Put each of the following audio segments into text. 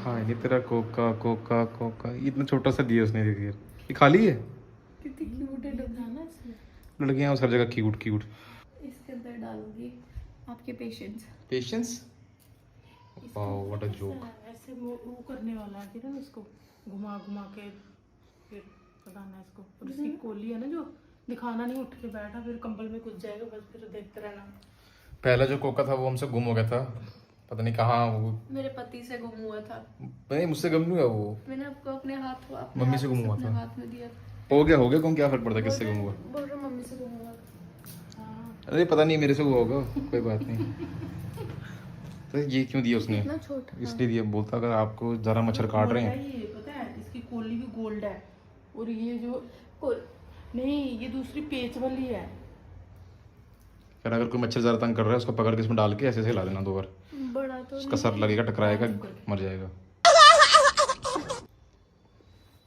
हाँ नहीं तेरा कोका कोका कोका इतना छोटा सा दिया उसने, देखिए ये खाली है। कितनी क्यूट है डब्बा ना इसमें। लड़कियां उस हर जगह क्यूट क्यूट। इसके अंदर डालूंगी आपके patience. Wow what a joke. ऐसे वो करने वाला है फिर उसको घुमा घुमा के फिर बताना इसको। और उसकी कोली है ना जो दिखाना नहीं, उठ के बैठा फिर कंबल में घुस जाएगा, बस फिर देखते रहना। पहला जो कोका था वो हमसे गुम हो गया था, पता नहीं कहाँ वो। मेरे पति से गुम हुआ था। नहीं मुझसे गुम नहीं हुआ वो, मैंने आपको अपने हाथ मम्मी से गुम हुआ अपने था। हाथ में दिया। हो गया गुम, क्या फर्क पड़ता है किससे गुम हुआ। बोल रहा मम्मी से गुम हुआ। अरे पता नहीं मेरे से हुआ होगा, कोई बात नहीं। तो ये क्यों दिया उसने? इतना छोटा इसलिए दिया, बोलता अगर आपको जरा मच्छर काट रहे हैं। ये पता है इसकी कोली भी गोल्ड है, और ये जो कोल नहीं ये दूसरी पेच वाली है। फिर अगर कोई मच्छर जरा तंग कर रहा है उसको पकड़ के इसमें डाल के ऐसे हिला देना 2 बार, बड़ा तो उसका सर लगेगा, टकराएगा, मर जाएगा।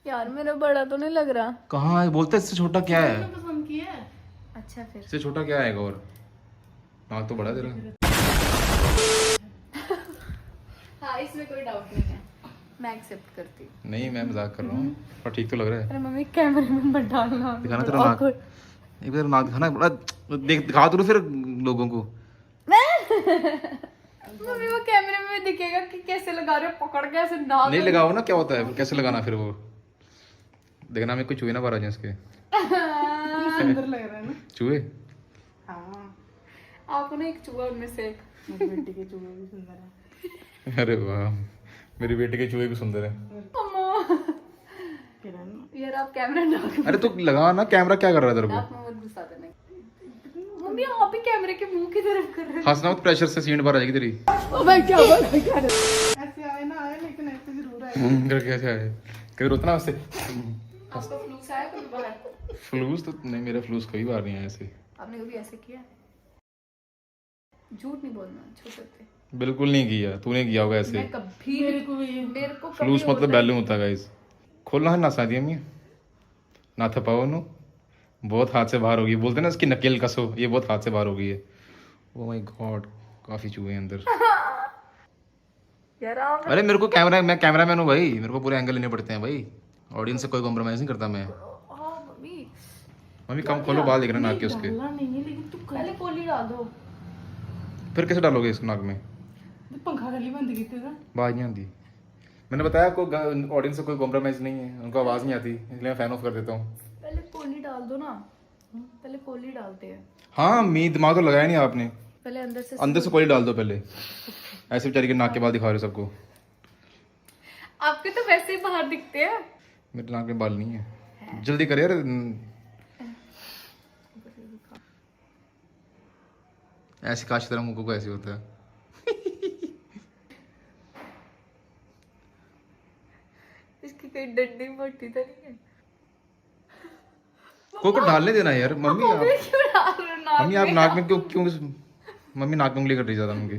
यार मेरा बड़ा तो नहीं लग रहा। कहाँ है? बोलते इससे छोटा क्या है? पसंद की है। अच्छा फिर इससे छोटा क्या आएगा? और नाक तो बड़ा तेरा। हाँ इसमें कोई डाउट नहीं है, मैं एक्सेप्ट करती हूँ। नहीं मैं मजाक कर रहा हूँ, पर ठीक तो लग रहा है। अरे मम्मी कैमरे में मत डालना। दिखाना तेरा नाक, एक बार नाक दिखाना, बड़ा दिखा तो फिर लोगों को। मम्मी वो कैमरे में दिखेगा कि कैसे लगा रहे हो, पकड़ के ऐसे नाक नहीं लगाओ ना, क्या होता है कैसे लगाना फिर वो देखना, में कोई चूहे ना बाहर आ जाए इसके। सुंदर लग रहा है ना। चूहे? हाँ आपको ना एक चूहा उनमें से। मेरी बेटी के चूहे भी सुंदर है। अरे वाह, मेरी बेटी के चूहे भी सुंदर है। किरण यार आप कैमरा ना अरे तो लगा ना, कैमरा क्या कर रहा है तेरे को? आप मत घुसा देना। मम्मी आप ही कैमरे के मुंह की तरफ कर रहे हंसना मत, प्रेशर से सीट बाहर आ जाएगी तेरी। हो। भाई क्या हुआ? ऐसे आए ना आए, लेकिन ऐसे जरूर आए। कर कैसे आए, कभी रोतना उससे। आपको फ्लूस आया कभी बाहर? फ्लूस तो नहीं, मेरा फ्लूस कई बार नहीं आया ऐसे। आपने कभी ऐसे किया? झूठ नहीं बोलना, छोटे थे। बिल्कुल नहीं किया, तूने किया होगा ऐसे। मैं कभी मेरे को भी मेरे को कभी फ्लूस मतलब होता बैलून होता है गाइस। खोलना है ना साथी अम्मी, ना थपाओ नो, बहुत हाथ से बाहर होगी। बोलते ना इसकी नकेल कसो, ये बहुत हाथ से बाहर हो गई है। ओ माय गॉड, काफी चूहे हैं अंदर। यार आप अरे मेरे को मैं कैमरामैन हूँ भाई, मेरे को पूरे एंगल लेने पड़ते हैं भाई। ऑडियंस से कोई कॉम्प्रोमाइज नहीं करता मैं। मम्मी मम्मी कम खोलो, बाल दिख रहे हैं नाक के उसके। डालना नहीं है, लेकिन तू पहले कोली डाल दो। फिर कैसे डालोगे इसको नाक में? पंखा गली बंद की थी। आवाज नहीं आती। मैंने बताया आपको ऑडियंस से कोई कॉम्प्रोमाइज नहीं है, उनको आवाज नहीं आती, इसलिए मैं फैन ऑफ कर देता हूँ। पहले कोली डाल दो ना, पहले कोली डालते हैं। हाँ मी दिमाग तो लगाया नहीं आपने। पहले अंदर से कोली डाल दो पहले। ऐसे बेचारी के नाक के बाल दिखा रहे हो सबको। आपके तो वैसे ही बाहर दिखते हैं। मेरे नाक में बाल नहीं है, जल्दी कर यार। ऐसी काश तरह मुंह को ऐसे होता है। इसकी कहीं डंडी मोटी तो नहीं है? को डालने देना यार मम्मी। आप क्यों डाल रहे हो नाक मम्मी, आप नाक में क्यों क्यों मम्मी नाक में उंगली कर रही ज्यादा उनकी।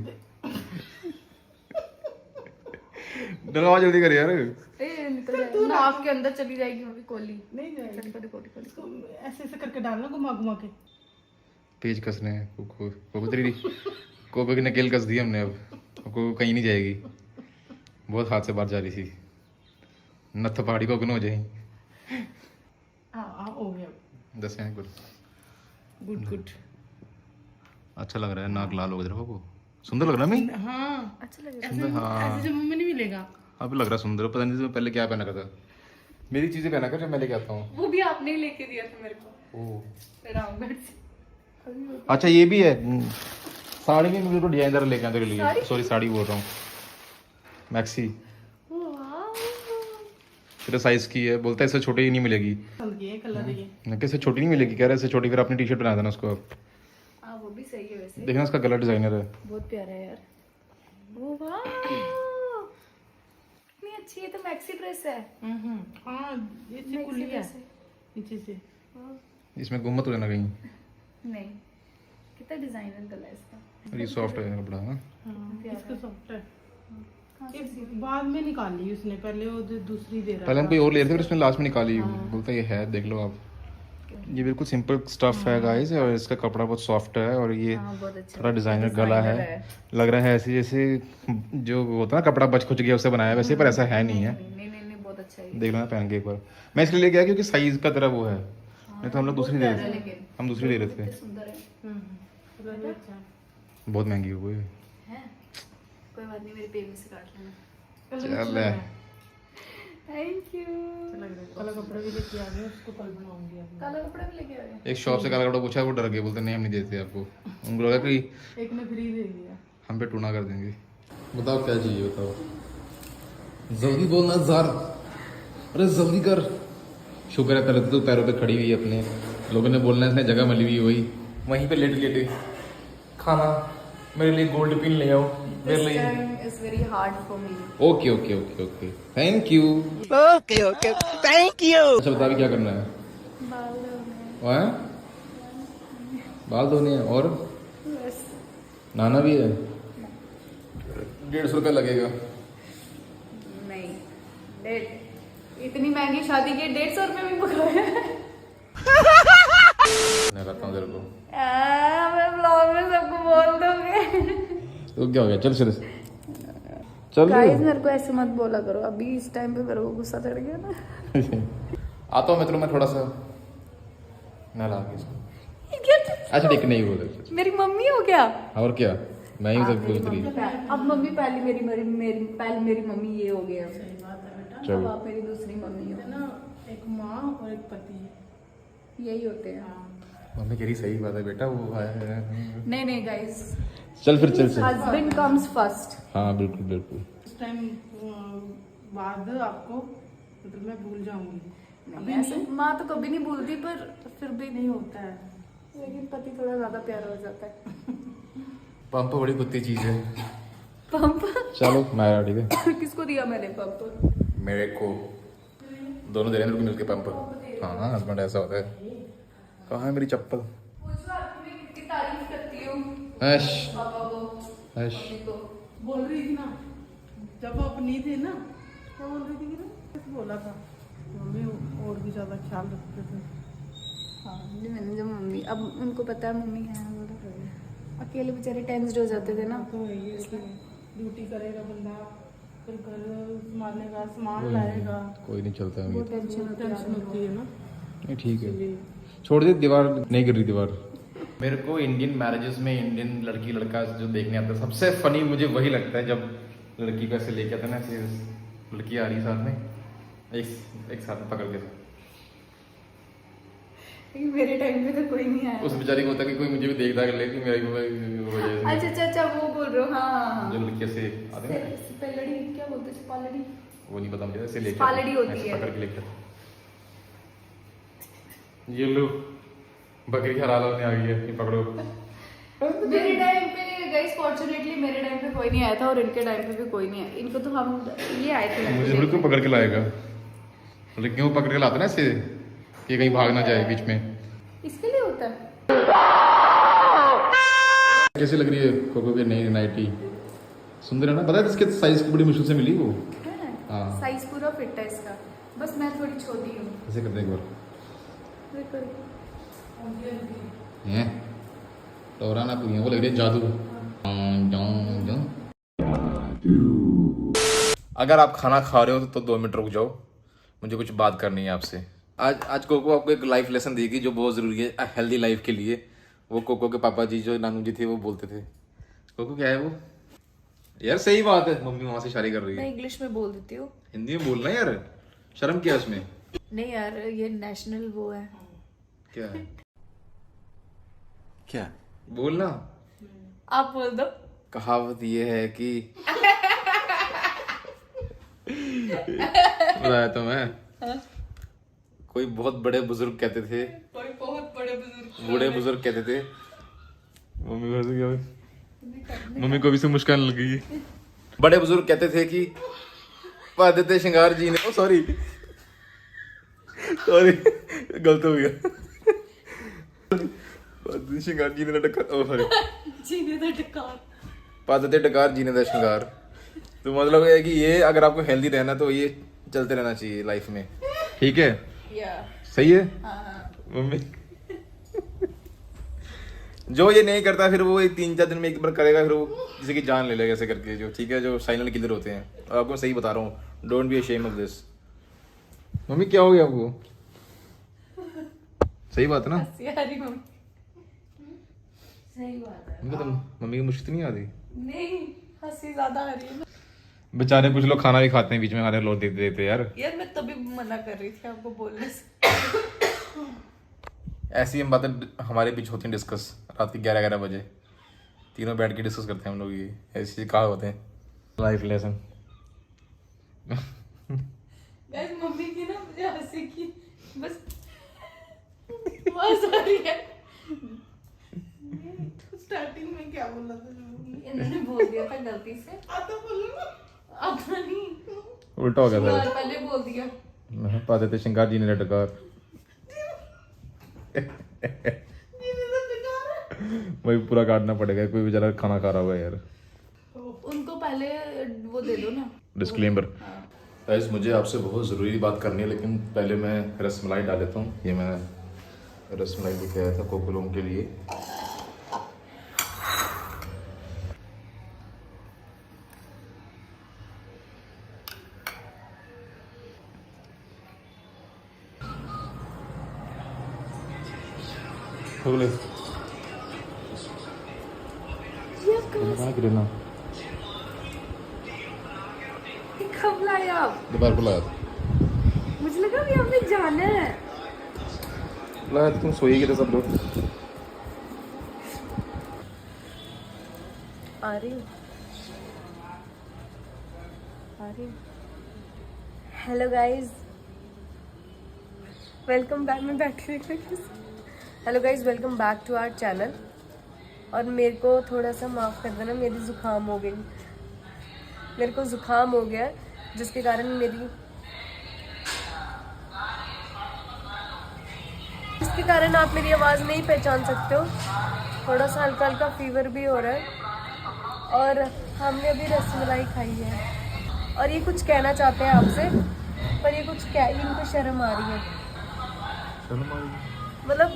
डलवा जल्दी कर यार। ए, निकल जाएगा। नाक के अंदर चली जाएगी मम्मी कोली। नहीं जाएगी। चली कोली। ऐसे ऐसे करके डालना, घुमा घुमा के। पेज कसने हैं कोको तेरी, कोको की नकेल कस दी हमने, अब कोको कहीं नहीं जाएगी। बहुत हाथ से बाहर जा रही थी, नथ पहाड़ी को हो जाए। हाँ हो गया। 10 हैं गुड। Good good. अच्छा लग रहा है, नाक लाल हो गया तेरे को, सुंदर लग रहा है। मैं हाँ अच्छा लगेगा। सुंदर, हाँ ऐसे जब में नहीं मिलेगा। अब लग रहा है सुंदर। पता नहीं पहले क्या पहना था, मेरी चीजें पहना कर जब मैं लेके आता हूँ। वो भी आपने ही लेके दिया था मेरे को ओह रामगढ़ से। अच्छा ये भी है। साड़ी भी मैं बिल्कुल डिजाइनर लेके आया तेरे लिए। सॉरी साड़ी बोल रहा हूँ, मैक्सी। तेरे साइज की है, बोलता है इससे छोटी ही नहीं मिलेगी। पसंद ये कलर ये। मैं कैसे छोटी नहीं मिलेगी, कह रहा है इससे छोटी, फिर अपनी टी शर्ट बना देना उसको। आप हाँ वो भी सही है वैसे, देखना उसका गला डिजाइनर है। बहुत प्यारा है यार। ओ वाह कितनी अच्छी है, तो मैक्सी ड्रेस है। हाँ ये से खुली है नीचे से। इसमें गुम मत हो जाना कहीं। नहीं कितना डिजाइनर गला है इसका। और ये सॉफ्ट है कपड़ा। हाँ इसका सॉफ्ट है। ये बाद में निकाली उसने, पहले वो दूसरी दे रहा पहले हम कोई और ले रहे थे, फिर उसने लास्ट में निकाली। बोलता ये है देख लो आप, ये बिल्कुल सिंपल स्टफ है गाइस, और इसका कपड़ा बहुत सॉफ्ट है, और ये हाँ बहुत अच्छा थोड़ा डिजाइनर गला है। लग रहा है ऐसे जैसे जो होता है ना कपड़ा बच खुच गया उससे बनाया है वैसे, पर ऐसा है नहीं है। नहीं बहुत अच्छा है। देख लो ना पहन के एक बार। मैं इसलिए लेके आया क्योंकि साइज का तरह वो है, नहीं तो हम लोग दूसरी ले रहे थे, हम दूसरी ले रहे थे। सुंदर है। कलर भी अच्छा है। बहुत महंगी हुई है। हैं? कोई बात नहीं, मेरी पेमेंट से काट लेना। चल है। Thank you. काला कपड़ा भी लेके आ गए, उसको कल बनाऊंगी अब। काला कपड़ा भी लेके आ गए। एक शॉप से काला कपड़ा पूछा, वो डर गए, बोलते नहीं हम नहीं देते आपको। उनको लगा कि एक ने फ्री दे दिया। हम पे टूना कर देंगे। बताओ क्या चाहिए, बताओ जल्दी बोलना जार, अरे जल्दी कर। शुक्र है तरह तो पैरों पे खड़ी हुई है अपने, लोगों ने बोलना है इसने जगह मली हुई वही वहीं पे लेटे लेटे खाना। मेरे लिए गोल्ड पिन ले आओ मेरे लिए। Is very hard for me. Okay okay okay okay thank you. Okay okay thank you. अच्छा बता भी क्या करना है? बाल धोने वो है बाल धोने हैं और बस। नहाना भी है। 150 रुपये लगेगा। नहीं, डेढ़ इतनी महंगी शादी के 150 रुपये में पकड़ाया। मैं करता हूँ तेरे को। मैं ब्लॉग में सबको बोल दूंगी। तो क्या हो गया, चल चल चल। गाइस मेरे को ऐसे मत बोला करो, अभी इस टाइम पे मेरे को गुस्सा चढ़ गया ना। आता हूँ मैं तुम्हें थोड़ा सा नहला के इसको। अच्छा ठीक नहीं बोल, मेरी मम्मी हो क्या? और क्या मैं ही सब बोल रही। अब मम्मी पहली पहले मेरी मम्मी ये हो गया। सही बात है बेटा। अब चलो आप मेरी दूसरी मम्मी है हो। ना, एक माँ और एक पति। यही होते हैं। हाँ। मम्मी कह रही सही बात है बेटा, वो है। नहीं गाइस, चल फिर चल चल। Husband comes first. हाँ बिल्कुल बिल्कुल। इस टाइम बाद आपको मतलब मैं भूल जाऊंगी। नहीं ऐसे माँ तो कभी नहीं भूलती, पर फिर भी नहीं होता है। लेकिन पति थोड़ा ज्यादा प्यारा हो जाता है। पंप बड़ी कुत्ती चीज है। पंप चलो मैं ठीक है। किसको दिया मैंने पंप? मेरे को दोनों दे रहे हैं मेरे को मिलके पंप। हाँ हस्बैंड ऐसा होता है। कहाँ है मेरी चप्पल? कितनी तारीफ करती हूँ ऐश पापा को, ऐश। मम्मी को। बोल रही थी ना, जब आप नहीं थे ना, क्या बोल रही थी कि ना, कैसे बोला था मम्मी और भी ज्यादा ख्याल रखते थे। हाँ जी, मैंने जब मम्मी, अब उनको पता है मम्मी है, अकेले बेचारे टेंस्ड हो जाते थे ना। तो वही है कि ड्यूटी करेगा बंदा, फिर घर संभालने का, सामान लाएगा, कोई नहीं चलता है वो अभी। टेंशन होती है ना। नहीं ठीक है, इसलिए छोड़ दे, दीवार नहीं गिर रही दीवार। मेरे को इंडियन मैरिजेस में इंडियन लड़की लड़का जो देखने आता है, सबसे फनी मुझे वही लगता है जब लड़की को ऐसे लेके आता है ना, ऐसे लड़की आ रही है साथ में, एक साथ में पकड़ के। लेकिन मेरे टाइम पे तो कोई नहीं आया। उस बेचारी को होता है कि कोई मुझे भी देखता है कि मेरी वजह से अच्छा वो बोल रहे हो। हाँ जो लड़की ऐसे आते हैं ना, पल्लड़ी क्या बोलते हैं? पालड़ी। वो नहीं पता मुझे, ऐसे लेके पालड़ी होती ऐसे है। पकड़ के लेके। ये लो बकरी हलाल होने आ गई है, ये पकड़ो। मेरे टाइम पे गाइस फॉर्चुनेटली मेरे टाइम पे कोई नहीं आया था, और इनके टाइम पे भी कोई नहीं आया। इनको तो हम ये आए थे। मुझे थोड़ी क्यों पकड़ के लाएगा, लड़कियों को पकड़ के लाते ना ऐसे कि कहीं भाग ना जाए बीच में। इसके लिए होता है। कैसी लग रही है कोको की नई नाइटी? सुंदर है ना? पता है इसके साइज की बड़ी मुश्किल से मिली वो। हाँ। साइज पूरा फिट है इसका, बस मैं थोड़ी छोटी हूँ। ऐसे करते एक बार हैं, टोरा ना कोई, वो लग रही है जादू। अगर आप खाना खा रहे हो तो 2 मिनट रुक जाओ, मुझे कुछ बात करनी है आपसे। आज कोको आपको एक लाइफ लेसन देगी जो बहुत ज़रूरी है हेल्दी लाइफ के लिए। वो कोको के पापा जी जो नानू जी थे वो बोलते थे। कोको क्या है वो? यार सही बात है, मम्मी वहां से इशारे कर रही मैं है। इंग्लिश में बोल देती हूँ। हिंदी में बोलना यार, शर्म क्या है उसमें? नहीं यार, ये नेशनल वो है। क्या है? क्या? बोलना। आप बोल दो। कहावत ये है कि बताया तो मैं, कोई बहुत बड़े बुजुर्ग कहते थे, कोई बहुत बड़े बुजुर्ग, बूढ़े बुजुर्ग कहते थे। मम्मी को क्या हुआ? मम्मी को भी से मुस्कान लग गई है। बड़े बुजुर्ग कहते थे कि आदित्य श्रृंगार जी ने, ओ सॉरी गलत हो गया। आदित्य श्रृंगार जी ने डकार, ओ सॉरी जीने दा डकार। आदित्य डकार जी ने दा श्रृंगार। तो मतलब है कि ये अगर आपको हेल्दी रहना तो ये चलते रहना चाहिए लाइफ में, ठीक है? या सही है। मम्मी जो ये नहीं करता फिर वो 3-4 दिन में एक बार करेगा, फिर वो किसी की जान ले लेगा ऐसे करके, जो ठीक है, जो साइलेंट किलर होते हैं। और आपको सही बता रहा हूँ, don't be ashamed of this. Mummy क्या हो गया आपको? सही बात है ना? यारी मम्मी, सही बात है। मम्मी तो मम्मी की मुश्किल नहीं आती। नहीं, हंसी ज्यादा आ रही है। बेचारे कुछ लोग खाना भी खाते हैं बीच में, खाने लोग देते देते यार। यार मैं तभी मना कर रही थी आपको बोलने से। ऐसी हम बातें हमारे बीच होती हैं डिस्कस, रात के 11-11 बजे तीनों बैठ के डिस्कस करते हैं हम लोग। ये ऐसी कहा होते हैं लाइफ लेसन। गाइस मम्मी की ना मुझे हंसी की बस आवाज आ रही है। स्टार्टिंग में क्या बोला था जो इन्होंने बोल दिया था गलती से, आता बोलो ना। अब नहीं, उल्टा हो गया था। पहले बोल दिया। मैं पाते थे श्रृंगार जी ने डकार वही पूरा काटना पड़ेगा, कोई बेचारा खाना खा रहा होगा यार। उनको पहले वो दे दो ना, डिस्क्लेमर। गाइस मुझे आपसे बहुत ज़रूरी बात करनी है, लेकिन पहले मैं रसमलाई डाल देता हूँ। ये मैं रसमलाई लेके आया था कोकोलोम के लिए। खोले कहाँ गिरना? कब लाए आप? दोपहर को लाया था। मुझे लगा अभी हमें जाना है। लाया था, तुम सोएगी तो सब लोग। आ रही हूँ, आ रही हूँ। Hello guys, welcome back. मैं बैठी रही। Hello guys, welcome back to our channel. और मेरे को थोड़ा सा माफ़ कर देना, मेरी ज़ुकाम हो गई। मेरे को ज़ुकाम हो गया जिसके कारण आप मेरी आवाज़ नहीं पहचान सकते हो। थोड़ा सा हल्का हल्का फीवर भी हो रहा है। और हमने अभी रसमलाई खाई है और ये कुछ कहना चाहते हैं आपसे, पर ये कुछ इनको शर्म आ रही है। मतलब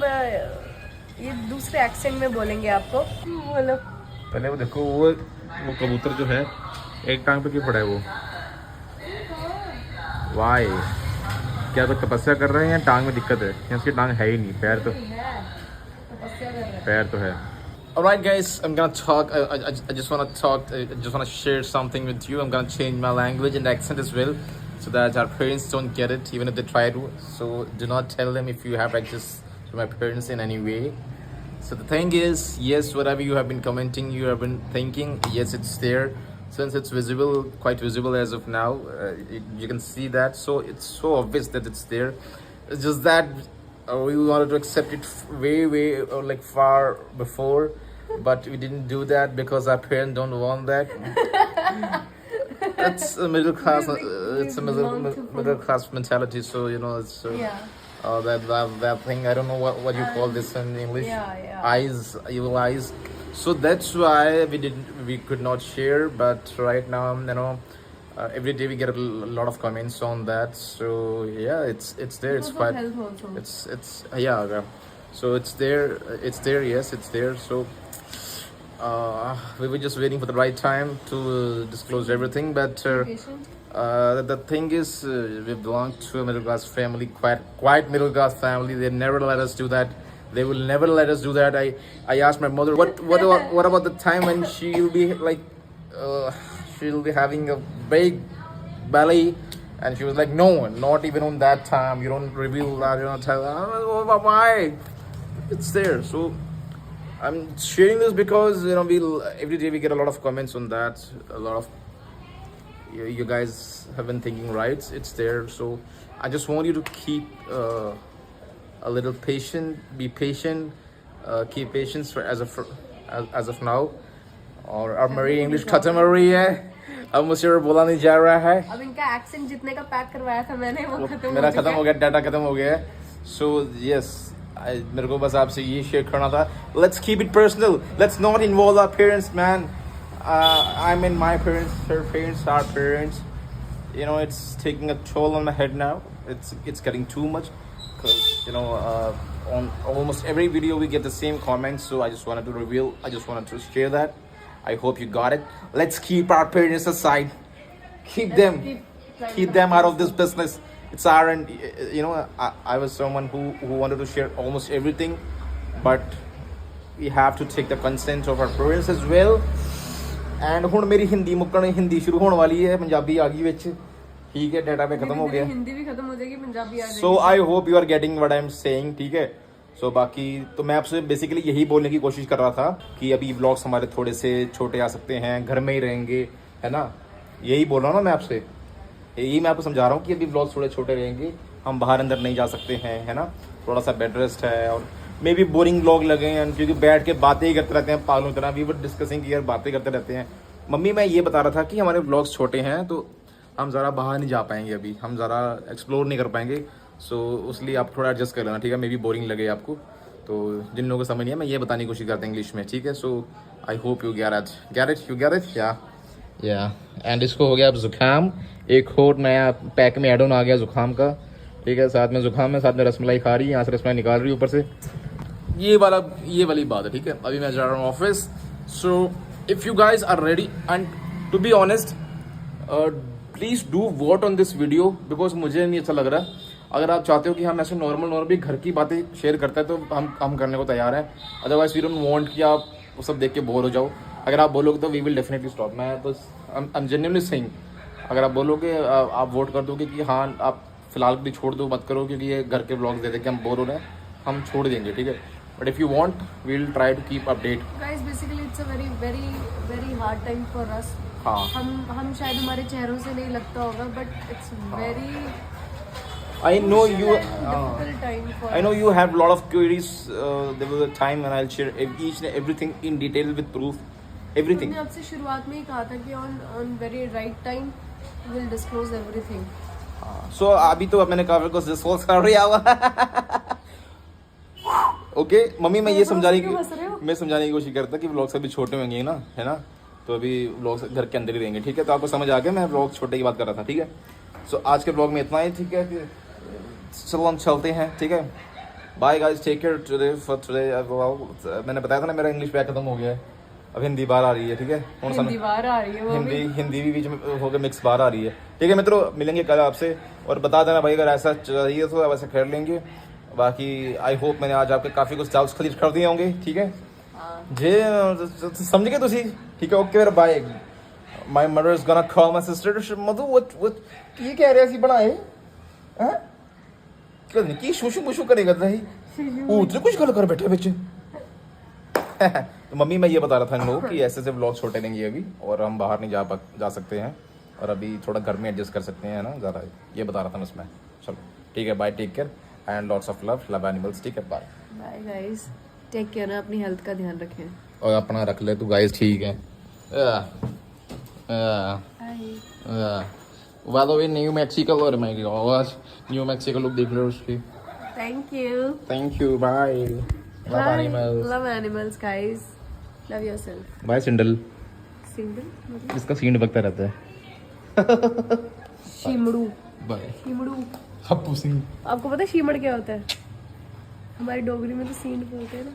ये दूसरे एक्सेंट में बोलेंगे आपको। बोलो। पहले वो देखो, वो कबूतर जो है एक टांग पे क्यों पड़ा है वो? वाई, क्या तो तपस्या कर रहे हैं या टांग में दिक्कत है? या उसकी टांग है ही नहीं, पैर तो है। Alright guys, I'm gonna talk. I just wanna talk. I just wanna share something with you. I'm gonna change my language and accent as well, so that our parents don't get it, even if they try to. So do not tell them if you have access to my parents in any way. So the thing is, yes, whatever you have been commenting, you have been thinking, yes, it's there. Since it's visible, quite visible as of now, you can see that. So it's so obvious that it's there. It's just that we wanted to accept it way like far before, but we didn't do that because our parents don't want that. It's a middle class. It's a middle class mentality. So you know, it's that thing. I don't know what you call this in English. Eyes, evil eyes. So that's why we could not share. But right now, you know, every day we get a lot of comments on that. So yeah, it's there. It's quite. It's yeah. So it's there. It's there. Yes, it's there. So. We were just waiting for the right time to disclose everything, but the thing is, we belong to a middle class family, quite middle class family. They never let us do that. They will never let us do that. I asked my mother, what about the time when she'll be like, she'll be having a big belly, and she was like, no, not even on that time. You don't reveal that. You don't tell. Why? It's there. So. I'm sharing this because you know every day we get a lot of comments on that. A lot of you guys have been thinking right. It's there. So I just want you to keep a little patient. Be patient. Keep patience for as of now. और अब मेरी English खत्म हो रही है. अब मुझसे और बोला नहीं जा रहा है. अब इनका एक्सेंट जितने का पैक करवाया था मैंने वो मेरा खत्म हो गया. डाटा खत्म हो गया. So yes. मेरे को बस आपसे ये शेयर करना था. Let's keep it personal. Let's not involve our parents, man. I mean my parents, her parents, our parents. You know, it's taking a toll on my head now. It's getting too much. 'Cause you know, on almost every video we get the same comments, so I just wanted to reveal, I just wanted to share that. I hope you got it. Let's keep our parents aside, keep them out of this business. It's our, and you know, I was someone who wanted to share almost everything, but we have to take the consent of our parents as well. And ਹੁਣ ਮੇਰੀ ਹਿੰਦੀ ਮੁੱਕਣ, ਹਿੰਦੀ ਸ਼ੁਰੂ ਹੋਣ ਵਾਲੀ ਹੈ, ਪੰਜਾਬੀ ਆ ਗਈ ਵਿੱਚ, ठीक है, डाटा पे खत्म हो गया, हिंदी भी खत्म हो जाएगी, पंजाबी आ जाएगी। So I hope you are getting what I am saying, ठीक है। So बाकी तो मैं आपसे बेसिकली यही बोलने की कोशिश कर रहा था कि अभी व्लॉग्स हमारे थोड़े से छोटे आ सकते हैं, घर में ही रहेंगे, है ना, यही बोल रहा हूँ ना मैं आपसे, यही मैं आपको समझा रहा हूँ कि अभी व्लॉग्स थोड़े छोटे रहेंगे, हम बाहर अंदर नहीं जा सकते हैं, है ना, थोड़ा सा बेड रेस्ट है, और मे भी बोरिंग व्लॉग लगे हैं क्योंकि बैठ के बातें ही करते रहते हैं पागलों की तरह, वी वर डिस्कसिंग, यार बातें करते रहते हैं। मम्मी मैं ये बता रहा था कि हमारे व्लॉग्स छोटे हैं तो हम ज़रा बाहर नहीं जा पाएंगे, अभी हम ज़रा एक्सप्लोर नहीं कर पाएंगे, सो उसलिए आप थोड़ा एडजस्ट कर लेना, ठीक है, मे बी बोरिंग लगे आपको, तो जिन लोगों को समझ नहीं है मैं ये बताने की कोशिश करता हूँ इंग्लिश में, ठीक है। So I hope you get it या एंड इसको हो गया अब जुकाम, एक और नया पैक में एड ऑन आ गया जुकाम का, ठीक है, साथ में जुकाम है, साथ में रसमलाई खा रही है, यहाँ से रसमलाई निकाल रही है ऊपर से, ये वाली बात है, ठीक है। अभी मैं जा रहा हूँ office, so if you guys are ready and to be honest please do vote on this video, because मुझे नहीं अच्छा लग रहा है। अगर आप चाहते हो कि हम ऐसे नॉर्मल भी घर की बातें शेयर करते हैं तो हम करने को तैयार हैं, अदरवाइज वी डोंट वांट कि आप वो सब देख के बोर हो जाओ। अगर आप बोलोगे तो वी विल डेफिनेटली स्टॉप, मैं बस आई एम जेन्युइनली सेइंग, अगर आप बोलोगे आप वोट कर दोगे कि हाँ आप फिलहाल भी छोड़ दो, मत करो, क्योंकि ये घर के ब्लॉग्स दे के हम बोर हो रहे हैं, हम छोड़ देंगे, ठीक है। But if you want we will try to keep update. Guys basically it's a very very very hard time for us. हाँ, हम शायद हमारे चेहरों से नहीं लगता होगा, but it's very I know you. difficult time for I know you have a lot of queries. There was a time when I'll share each and everything in detail with proof, everything. मैंने आपसे शुरुआत में ही कहा था कि on very right time we'll disclose everything. So अभी तो मैंने काफी कुछ डिस्कस कर रहा हुआ। ओके मम्मी मैं ये समझाने की कोशिश करता कि व्लॉग्स अभी छोटे होंगे ना, है ना, तो अभी व्लॉग्स घर के अंदर ही रहेंगे, ठीक है, तो आपको समझ आ गया मैं व्लॉग छोटे की बात कर रहा था, ठीक है। सो आज के व्लॉग में इतना ही, ठीक है, चलो हम चलते हैं, ठीक है, bye guys, take care today for today. मैंने बताया था ना मेरा इंग्लिश बैक खत्म हो गया है, अब हिंदी बाहर आ रही है, ठीक है, हिंदी बाहर आ रही है, वो हिंदी भी बीच में हो गया मिक्स बाहर आ रही है, ठीक है मित्रों, मिलेंगे कल आपसे, और बता देना भाई अगर ऐसा चाहिए तो वैसे कर लेंगे। बाकी आई होप मैंने आज आपके काफ़ी कुछ डाउट्स क्लियर कर दिए होंगे, ठीक है, जे समझ गए तुसी, ठीक है, okay, bye. My mother is gonna call my sister, Madhu what ये कह रहे सी बनाए हैं, नहीं की शूशू मुशू करेगा भाई, उतने कुछ गल कर बैठे बच्चे। तो मम्मी मैं ये बता रहा था इन लोगों कि ऐसे व्लॉग छोटे रहेंगे अभी, और हम बाहर नहीं जा सकते हैं, और अभी थोड़ा घर में एडजस्ट कर सकते हैं ना ज़्यादा, ये बता रहा था मैं उसमें। चलो ठीक है, bye, take care and lots of love animals, ठीक है, bye bye guys, take care ना, अपनी हेल्थ का ध्यान रखें और अपना रख ले तू गाइस, ठीक है। By the way, New Mexico और मैं आवाज न्यू मैक्सिको लोग देख लो उसकी। Thank you bye. Love animals guys, love yourself. Bye सिंडल, सिंगल इसका सीन बकता रहता है। शीमड़ू, बाय शीमड़ू, हप्पू सिंह। आपको पता है शीमड़ क्या होता है? हमारी डोगरी में तो सींड बोलते हैं ना,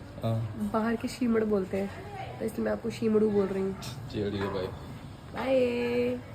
बाहर के शीमड़ बोलते हैं, तो इसलिए मैं आपको शीमड़ू बोल रही हूँ। चलिए बाय बाय।